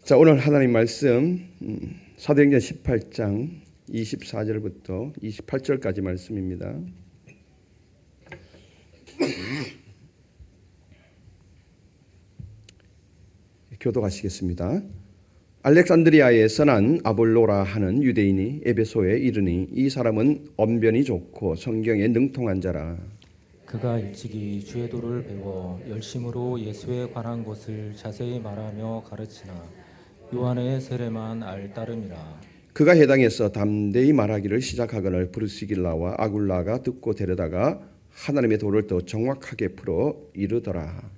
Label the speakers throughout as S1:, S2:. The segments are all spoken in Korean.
S1: 자, 오늘 하나님 말씀 사도행전 18장 24절부터 28절까지 말씀입니다. 교독하시겠습니다. 알렉산드리아에서 난 아볼로라 하는 유대인이 에베소에 이르니 이 사람은 언변이 좋고 성경에 능통한 자라.
S2: 그가 일찍이 주의 도를 배워 열심으로 예수에 관한 것을 자세히 말하며 가르치나 요한의 세례만 알 따름이라.
S1: 그가 해당에서 담대히 말하기를 시작하거늘 브르시길라와 아굴라가 듣고 데려다가 하나님의 도를 더 정확하게 풀어 이르더라.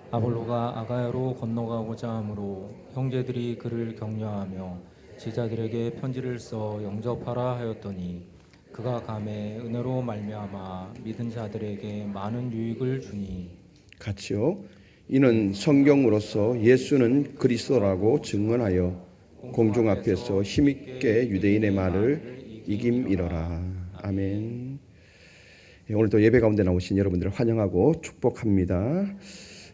S2: 아볼로가 아가야로 건너가고자 하므로 형제들이 그를 격려하며 제자들에게 편지를 써 영접하라 하였더니 그가 감에 은혜로 말미암아 믿은 자들에게 많은 유익을 주니
S1: 같이요. 이는 성경으로서 예수는 그리스도라고 증언하여 공중 앞에서 힘있게 유대인의 말을 이김이러라. 아멘. 오늘도 예배 가운데 나오신 여러분들을 환영하고 축복합니다.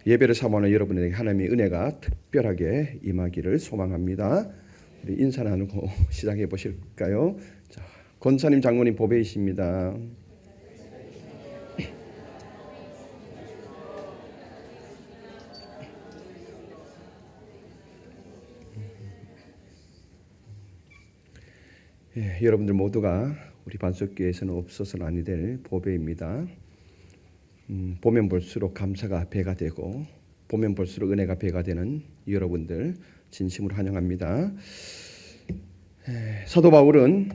S1: 예배를 사모하는 여러분에게 하나님의 은혜가 특별하게 임하기를 소망합니다. 우리 인사 나누고 시작해 보실까요? 자, 권사님, 장로님 보배이십니다. 여러분들 모두가 우리 반석교회에서는 없어서는 아니 될 보배입니다. 보면 볼수록 감사가 배가 되고 보면 볼수록 은혜가 배가 되는 여러분들 진심으로 환영합니다. 사도 바울은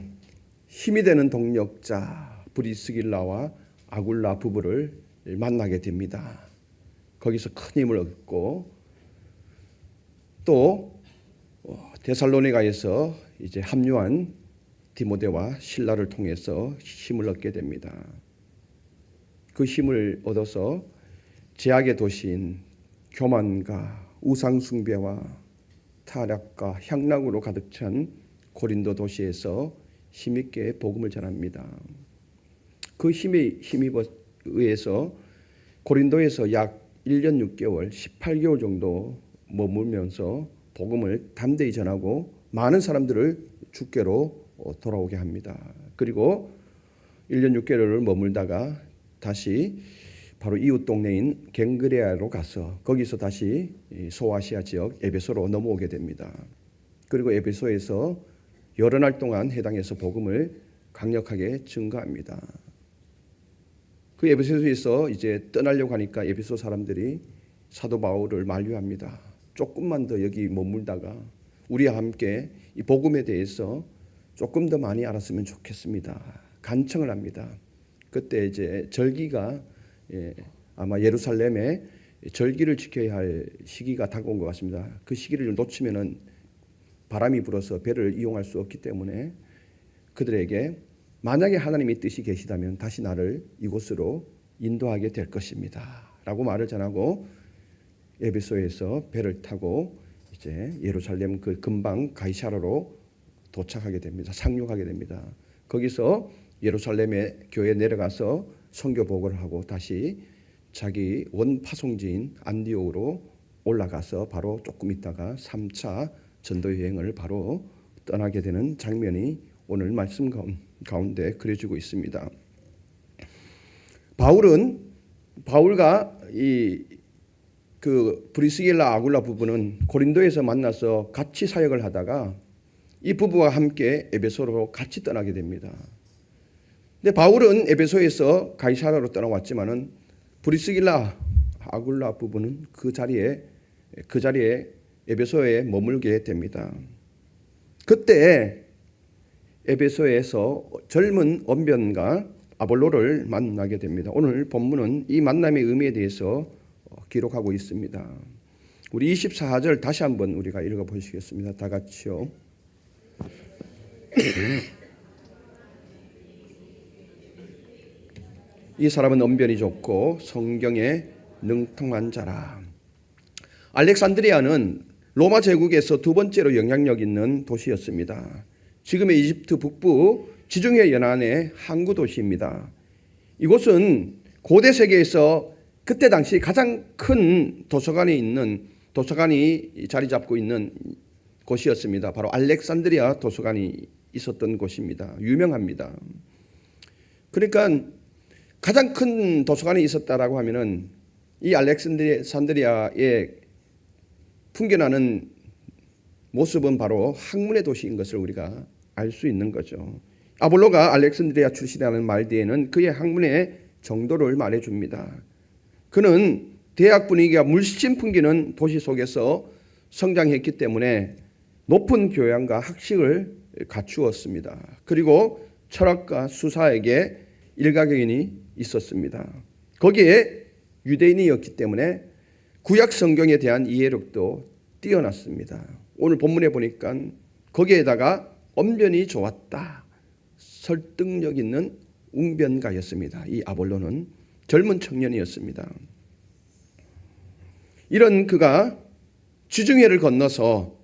S1: 힘이 되는 동력자 브리스길라와 아굴라 부부를 만나게 됩니다. 거기서 큰 힘을 얻고 또 데살로니가에서 이제 합류한 디모데와 실라를 통해서 힘을 얻게 됩니다. 그 힘을 얻어서 제약의 도시인 교만과 우상숭배와 타락과 향락으로 가득 찬 고린도 도시에서 힘있게 복음을 전합니다. 그 힘에 의해서 고린도에서 약 1년 6개월, 18개월 정도 머물면서 복음을 담대히 전하고 많은 사람들을 주께로 돌아오게 합니다. 그리고 1년 6개월을 머물다가 다시 바로 이웃 동네인 갱그레아로 가서 거기서 다시 소아시아 지역 에베소로 넘어오게 됩니다. 그리고 에베소에서 여러 날 동안 해당해서 복음을 강력하게 증거합니다. 그 에베소에서 이제 떠나려고 하니까 에베소 사람들이 사도 바울을 만류합니다. 조금만 더 여기 머물다가 우리와 함께 이 복음에 대해서 조금 더 많이 알았으면 좋겠습니다. 간청을 합니다. 그때 이제 절기가 아마 예루살렘에 절기를 지켜야 할 시기가 다가온 것 같습니다. 그 시기를 놓치면은 바람이 불어서 배를 이용할 수 없기 때문에 그들에게 만약에 하나님의 뜻이 계시다면 다시 나를 이곳으로 인도하게 될 것입니다. 라고 말을 전하고 에베소에서 배를 타고 이제 예루살렘 그 근방 가이사라로 도착하게 됩니다. 상륙하게 됩니다. 거기서 예루살렘의 교회에 내려가서 선교 보고를 하고 다시 자기 원 파송지인 안디옥으로 올라가서 바로 조금 있다가 3차 전도 여행을 바로 떠나게 되는 장면이 오늘 말씀 가운데 그려지고 있습니다. 바울과 그 브리스길라 아굴라 부부는 고린도에서 만나서 같이 사역을 하다가 이 부부와 함께 에베소로 같이 떠나게 됩니다. 근데 바울은 에베소에서 가이사라로 떠나왔지만은 브리스길라 아굴라 부부는 그 자리에 에베소에 머물게 됩니다. 그때 에베소에서 젊은 언변가 아볼로를 만나게 됩니다. 오늘 본문은 이 만남의 의미에 대해서 기록하고 있습니다. 우리 24절 다시 한번 우리가 읽어보시겠습니다. 다 같이요. 이 사람은 언변이 좋고 성경에 능통한 자라. 알렉산드리아는 로마 제국에서 두 번째로 영향력 있는 도시였습니다. 지금의 이집트 북부 지중해 연안의 항구 도시입니다. 이곳은 고대 세계에서 그때 당시 가장 큰 도서관이 자리 잡고 있는 곳이었습니다. 바로 알렉산드리아 도서관이 있었던 곳입니다. 유명합니다. 그러니까 가장 큰 도서관이 있었다라고 하면은 이 알렉산드리아의 풍겨나는 모습은 바로 학문의 도시인 것을 우리가 알 수 있는 거죠. 아볼로가 알렉산드리아 출신이라는 말 뒤에는 그의 학문의 정도를 말해줍니다. 그는 대학 분위기가 물씬 풍기는 도시 속에서 성장했기 때문에 높은 교양과 학식을 갖추었습니다. 그리고 철학과 수사에게 일가견이 있었습니다. 거기에 유대인이었기 때문에 구약 성경에 대한 이해력도 뛰어났습니다. 오늘 본문에 보니까 거기에다가 언변이 좋았다. 설득력 있는 웅변가였습니다. 이 아볼로는 젊은 청년이었습니다. 이런 그가 지중해를 건너서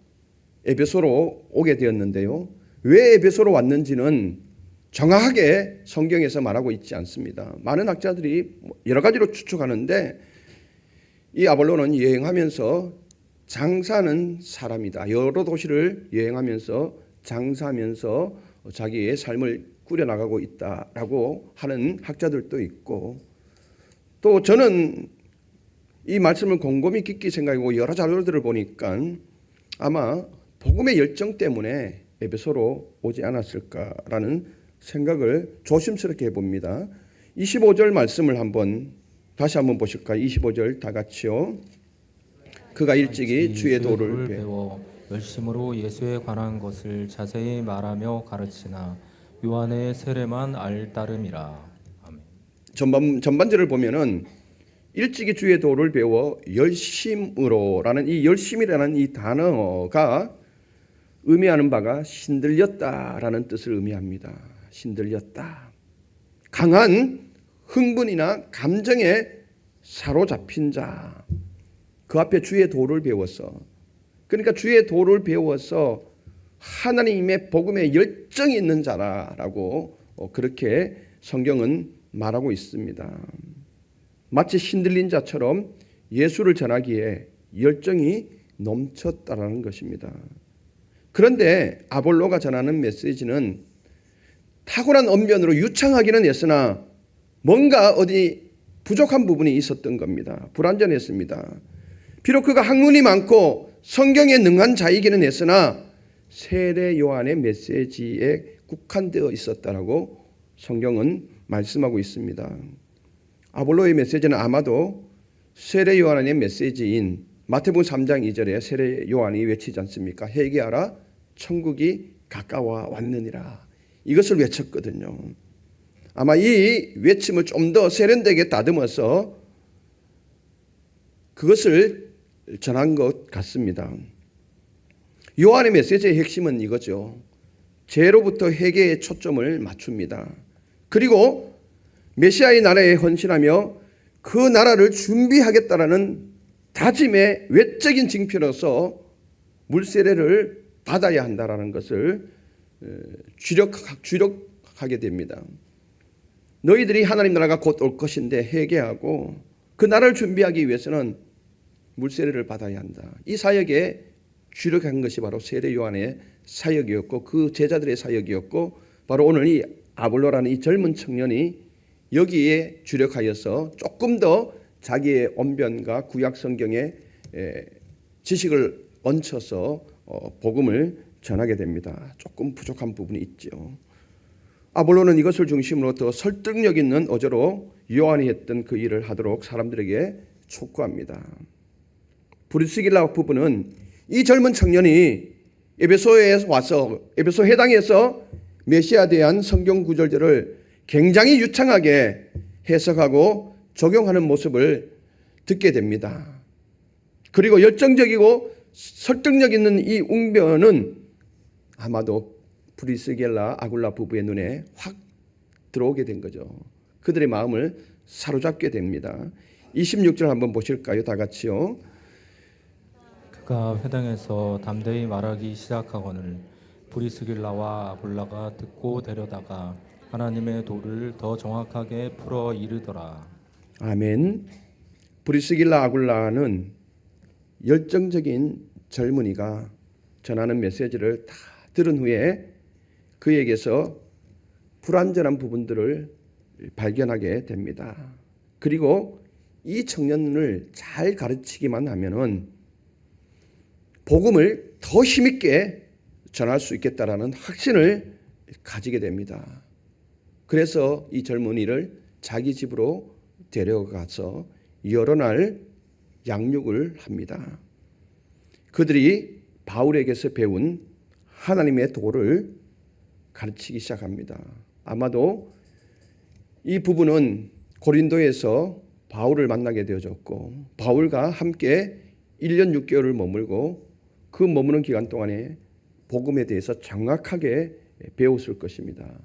S1: 에베소로 오게 되었는데요. 왜 에베소로 왔는지는 정확하게 성경에서 말하고 있지 않습니다. 많은 학자들이 여러 가지로 추측하는데 이 아볼로는 여행하면서 장사하는 사람이다. 여러 도시를 여행하면서 장사하면서 자기의 삶을 꾸려나가고 있다라고 하는 학자들도 있고, 또 저는 이 말씀을 곰곰이 깊게 생각하고 여러 자료들을 보니까 아마 복음의 열정 때문에 에베소로 오지 않았을까라는 생각을 조심스럽게 해봅니다. 25절 말씀을 다시 한번 보실까요? 25절 다 같이요. 그가 일찍이 주의 도를
S2: 배워 열심으로 예수에 관한 것을 자세히 말하며 가르치나 요한의 세례만 알따름이라. 아멘.
S1: 전반절을 보면은 일찍이 주의 도를 배워 열심으로라는 이 열심이라는 이 단어가 의미하는 바가 신들렸다라는 뜻을 의미합니다. 신들렸다. 강한 흥분이나 감정에 사로잡힌 자. 그 앞에 주의 도를 배워서, 그러니까 주의 도를 배워서 하나님의 복음에 열정이 있는 자라라고 그렇게 성경은 말하고 있습니다. 마치 신들린 자처럼 예수를 전하기에 열정이 넘쳤다라는 것입니다. 그런데 아볼로가 전하는 메시지는 탁월한 언변으로 유창하기는 했으나 뭔가 어디 부족한 부분이 있었던 겁니다. 불완전했습니다. 비록 그가 학문이 많고 성경에 능한 자이기는 했으나 세례 요한의 메시지에 국한되어 있었다라고 성경은 말씀하고 있습니다. 아볼로의 메시지는 아마도 세례 요한의 메시지인 마태복음 3장 2절에 세례 요한이 외치지 않습니까? 회개하라, 천국이 가까워 왔느니라. 이것을 외쳤거든요. 아마 이 외침을 좀 더 세련되게 다듬어서 그것을 전한 것 같습니다. 요한의 메시지의 핵심은 이거죠. 죄로부터 회개에 초점을 맞춥니다. 그리고 메시아의 나라에 헌신하며 그 나라를 준비하겠다라는 다짐의 외적인 징표로서 물세례를 받아야 한다라는 것을 주력하게 됩니다. 너희들이 하나님 나라가 곧 올 것인데 회개하고 그 나라를 준비하기 위해서는 물세례를 받아야 한다. 이 사역에 주력한 것이 바로 세례 요한의 사역이었고 그 제자들의 사역이었고, 바로 오늘 이 아볼로라는 이 젊은 청년이 여기에 주력하여서 조금 더 자기의 언변과 구약 성경의 지식을 얹혀서 복음을 전하게 됩니다. 조금 부족한 부분이 있죠. 아볼로는 이것을 중심으로 더 설득력 있는 어조로 요한이 했던 그 일을 하도록 사람들에게 촉구합니다. 브리스길라 부부는 이 젊은 청년이 에베소에 와서 에베소 회당에서 메시아에 대한 성경 구절들을 굉장히 유창하게 해석하고 적용하는 모습을 듣게 됩니다. 그리고 열정적이고 설득력 있는 이 웅변은 아마도 브리스길라 아굴라 부부의 눈에 확 들어오게 된 거죠. 그들의 마음을 사로잡게 됩니다. 26절 한번 보실까요? 다 같이요.
S2: 그가 회당에서 담대히 말하기 시작하거늘 브리스길라와 아굴라가 듣고 데려다가 하나님의 도를 더 정확하게 풀어 이르더라.
S1: 아멘. 브리스길라 아굴라는 열정적인 젊은이가 전하는 메시지를 다 들은 후에 그에게서 불완전한 부분들을 발견하게 됩니다. 그리고 이 청년을 잘 가르치기만 하면은 복음을 더 힘있게 전할 수 있겠다라는 확신을 가지게 됩니다. 그래서 이 젊은이를 자기 집으로 데려가서 여러 날 양육을 합니다. 그들이 바울에게서 배운 하나님의 도를 가르치기 시작합니다. 아마도 이 부부는 고린도에서 바울을 만나게 되어졌고 바울과 함께 1년 6개월을 머물고 그 머무는 기간 동안에 복음에 대해서 정확하게 배웠을 것입니다.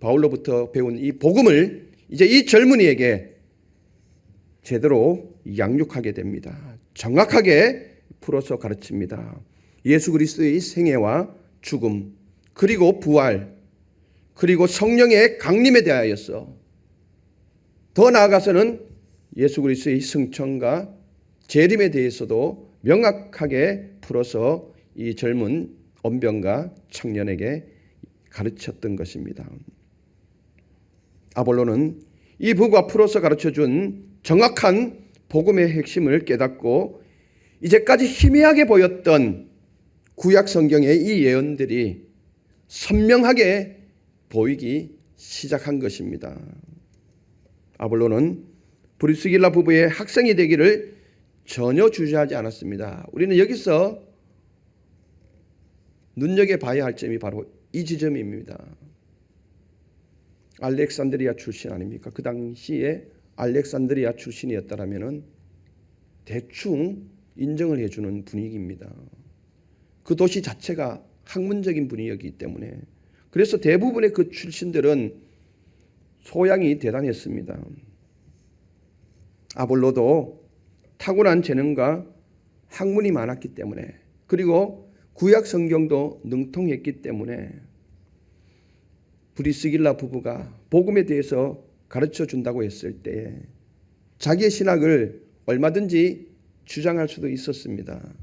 S1: 바울로부터 배운 이 복음을 이제 이 젊은이에게 제대로 양육하게 됩니다. 정확하게 풀어서 가르칩니다. 예수 그리스도의 생애와 죽음, 그리고 부활, 그리고 성령의 강림에 대하여서 더 나아가서는 예수 그리스도의 승천과 재림에 대해서도 명확하게 풀어서 이 젊은 언병과 청년에게 가르쳤던 것입니다. 아볼로는 이 부부가 풀어서 가르쳐준 정확한 복음의 핵심을 깨닫고 이제까지 희미하게 보였던 구약 성경의 이 예언들이 선명하게 보이기 시작한 것입니다. 아볼로는 브리스길라 부부의 학생이 되기를 전혀 주저하지 않았습니다. 우리는 여기서 눈여겨봐야 할 점이 바로 이 지점입니다. 알렉산드리아 출신 아닙니까? 그 당시에 알렉산드리아 출신이었다라면 대충 인정을 해주는 분위기입니다. 그 도시 자체가 학문적인 분위기이기 때문에 그래서 대부분의 그 출신들은 소양이 대단했습니다. 아볼로도 타고난 재능과 학문이 많았기 때문에 그리고 구약 성경도 능통했기 때문에 브리스길라 부부가 복음에 대해서 가르쳐 준다고 했을 때 자기의 신학을 얼마든지 주장할 수도 있었습니다.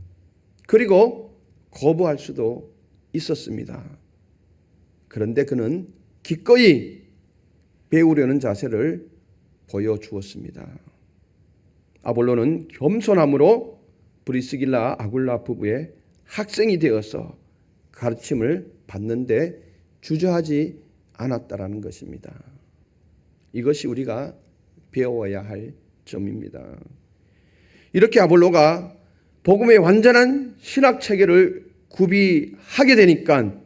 S1: 그리고 거부할 수도 있었습니다. 그런데 그는 기꺼이 배우려는 자세를 보여주었습니다. 아볼로는 겸손함으로 브리스길라 아굴라 부부의 학생이 되어서 가르침을 받는데 주저하지 않았다라는 것입니다. 이것이 우리가 배워야 할 점입니다. 이렇게 아볼로가 복음의 완전한 신학 체계를 구비하게 되니까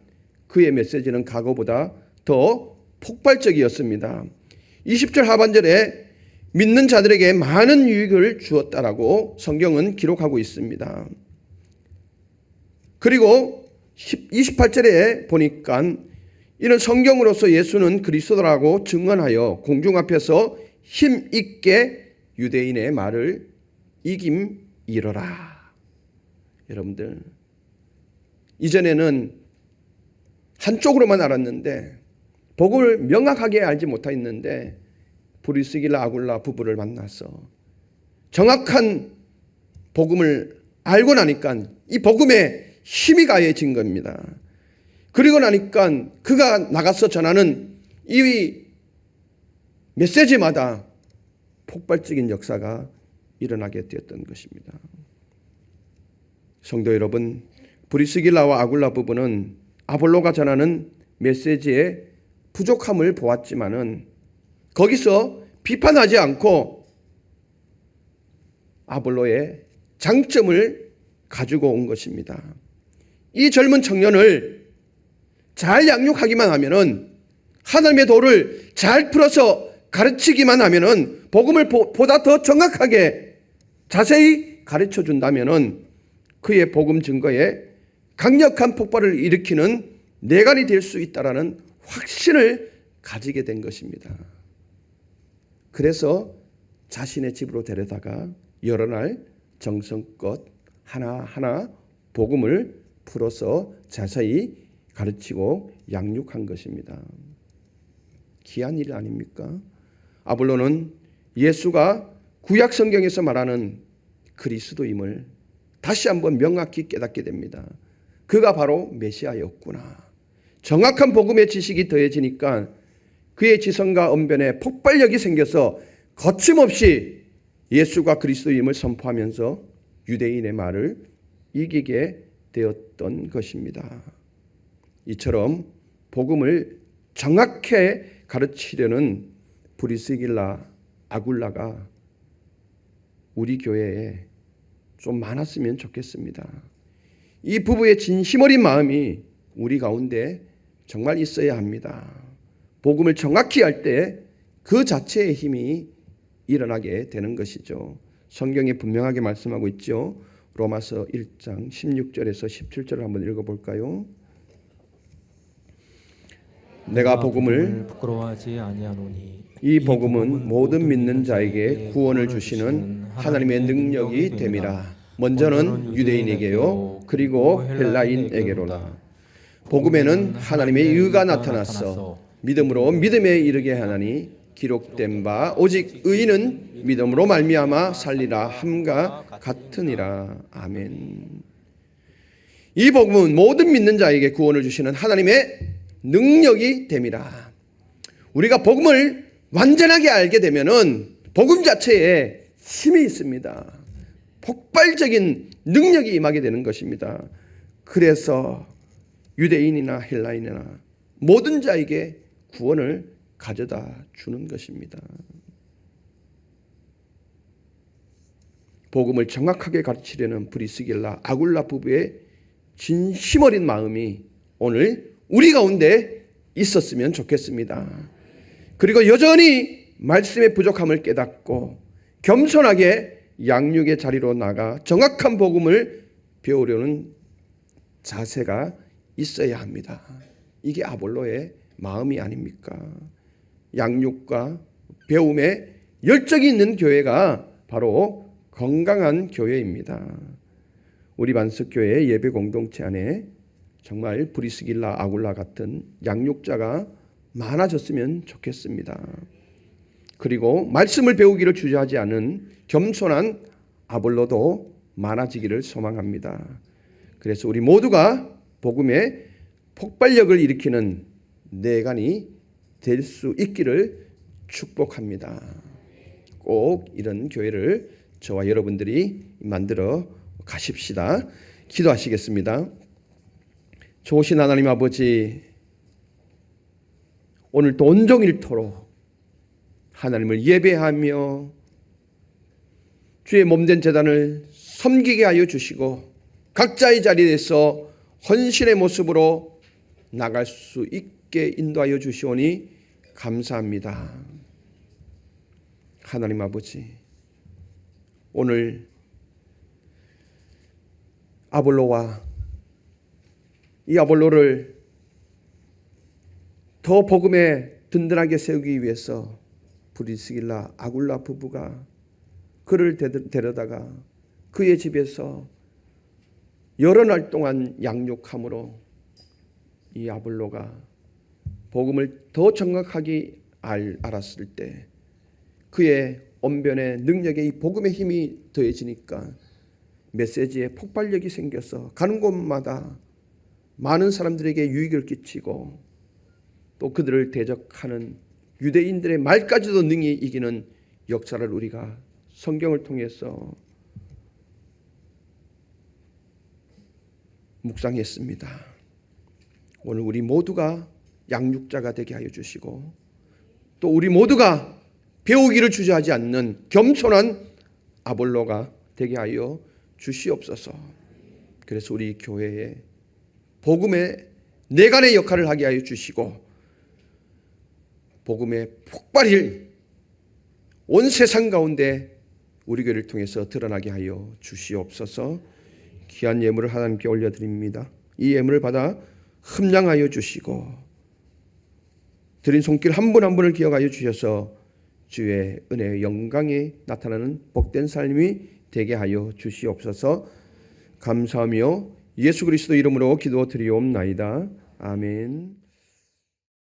S1: 그의 메시지는 과거보다 더 폭발적이었습니다. 20절 하반절에 믿는 자들에게 많은 유익을 주었다라고 성경은 기록하고 있습니다. 그리고 28절에 보니까 이런 성경으로서 예수는 그리스도라고 증언하여 공중 앞에서 힘있게 유대인의 말을 이김이러라. 여러분들 이전에는 한쪽으로만 알았는데 복음을 명확하게 알지 못했는데 브리스길라 아굴라 부부를 만나서 정확한 복음을 알고 나니까 이 복음에 힘이 가해진 겁니다. 그리고 나니까 그가 나가서 전하는 이 메시지마다 폭발적인 역사가 일어나게 되었던 것입니다. 성도 여러분, 브리스길라와 아굴라 부부는 아볼로가 전하는 메시지의 부족함을 보았지만은 거기서 비판하지 않고 아볼로의 장점을 가지고 온 것입니다. 이 젊은 청년을 잘 양육하기만 하면은 하나님의 도를 잘 풀어서 가르치기만 하면은 복음을 보다 더 정확하게 자세히 가르쳐 준다면은 그의 복음 증거에 강력한 폭발을 일으키는 내관이 될 수 있다라는 확신을 가지게 된 것입니다. 그래서 자신의 집으로 데려다가 여러 날 정성껏 하나하나 복음을 풀어서 자세히 가르치고 양육한 것입니다. 귀한 일 아닙니까? 아볼로는 예수가 구약 성경에서 말하는 그리스도임을 다시 한번 명확히 깨닫게 됩니다. 그가 바로 메시아였구나. 정확한 복음의 지식이 더해지니까 그의 지성과 언변에 폭발력이 생겨서 거침없이 예수가 그리스도임을 선포하면서 유대인의 말을 이기게 되었던 것입니다. 이처럼 복음을 정확히 가르치려는 브리스길라, 아굴라가 우리 교회에 좀 많았으면 좋겠습니다. 이 부부의 진심 어린 마음이 우리 가운데 정말 있어야 합니다. 복음을 정확히 할 때 그 자체의 힘이 일어나게 되는 것이죠. 성경에 분명하게 말씀하고 있죠. 로마서 1장 16절에서 17절을 한번 읽어볼까요? 내가 복음을
S2: 부끄러워하지 아니하노니
S1: 이 복음은 모든 믿는 자에게 구원을 주시는 하나님의 능력이 됨이라. 먼저는 유대인에게요, 그리고 헬라인에게로라. 복음에는 하나님의 의가 나타났어 믿음으로 믿음에 이르게 하나니 기록된 바 오직 의인은 믿음으로 말미암아 살리라 함과 같으니라. 아멘. 이 복음은 모든 믿는 자에게 구원을 주시는 하나님의 능력이 됨이라. 우리가 복음을 완전하게 알게 되면은 복음 자체에 힘이 있습니다. 폭발적인 능력이 임하게 되는 것입니다. 그래서 유대인이나 헬라인이나 모든 자에게 구원을 가져다 주는 것입니다. 복음을 정확하게 가르치려는 브리스길라, 아굴라 부부의 진심 어린 마음이 오늘 우리 가운데 있었으면 좋겠습니다. 그리고 여전히 말씀의 부족함을 깨닫고 겸손하게 양육의 자리로 나가 정확한 복음을 배우려는 자세가 있어야 합니다. 이게 아볼로의 마음이 아닙니까? 양육과 배움에 열정이 있는 교회가 바로 건강한 교회입니다. 우리 반석교회 예배 공동체 안에 정말 브리스길라, 아굴라 같은 양육자가 많아졌으면 좋겠습니다. 그리고 말씀을 배우기를 주저하지 않은 겸손한 아볼로도 많아지기를 소망합니다. 그래서 우리 모두가 복음의 폭발력을 일으키는 내간이 될 수 있기를 축복합니다. 꼭 이런 교회를 저와 여러분들이 만들어 가십시다. 기도하시겠습니다. 좋으신 하나님 아버지, 오늘도 온종일토록 하나님을 예배하며 주의 몸된 제단을 섬기게 하여 주시고 각자의 자리에서 헌신의 모습으로 나갈 수 있게 인도하여 주시오니 감사합니다. 하나님 아버지, 오늘 아볼로와 이 아볼로를 더 복음에 든든하게 세우기 위해서 브리스길라, 아굴라 부부가 그를 데려다가 그의 집에서 여러 날 동안 양육함으로 이 아볼로가 복음을 더 정확하게 알았을 때 그의 언변의 능력에 이 복음의 힘이 더해지니까 메시지에 폭발력이 생겨서 가는 곳마다 많은 사람들에게 유익을 끼치고 또 그들을 대적하는 유대인들의 말까지도 능히 이기는 역사를 우리가 성경을 통해서 묵상했습니다. 오늘 우리 모두가 양육자가 되게 하여 주시고 또 우리 모두가 배우기를 주저하지 않는 겸손한 아볼로가 되게 하여 주시옵소서. 그래서 우리 교회에 복음의 내간의 역할을 하게 하여 주시고 복음의 폭발이 온 세상 가운데 우리 교회를 통해서 드러나게 하여 주시옵소서. 귀한 예물을 하나님께 올려드립니다. 이 예물을 받아 흠량하여 주시고 드린 손길 한 분 한 분을 기억하여 주셔서 주의 은혜의 영광이 나타나는 복된 삶이 되게 하여 주시옵소서. 감사하며 예수 그리스도 이름으로 기도드리옵나이다. 아멘.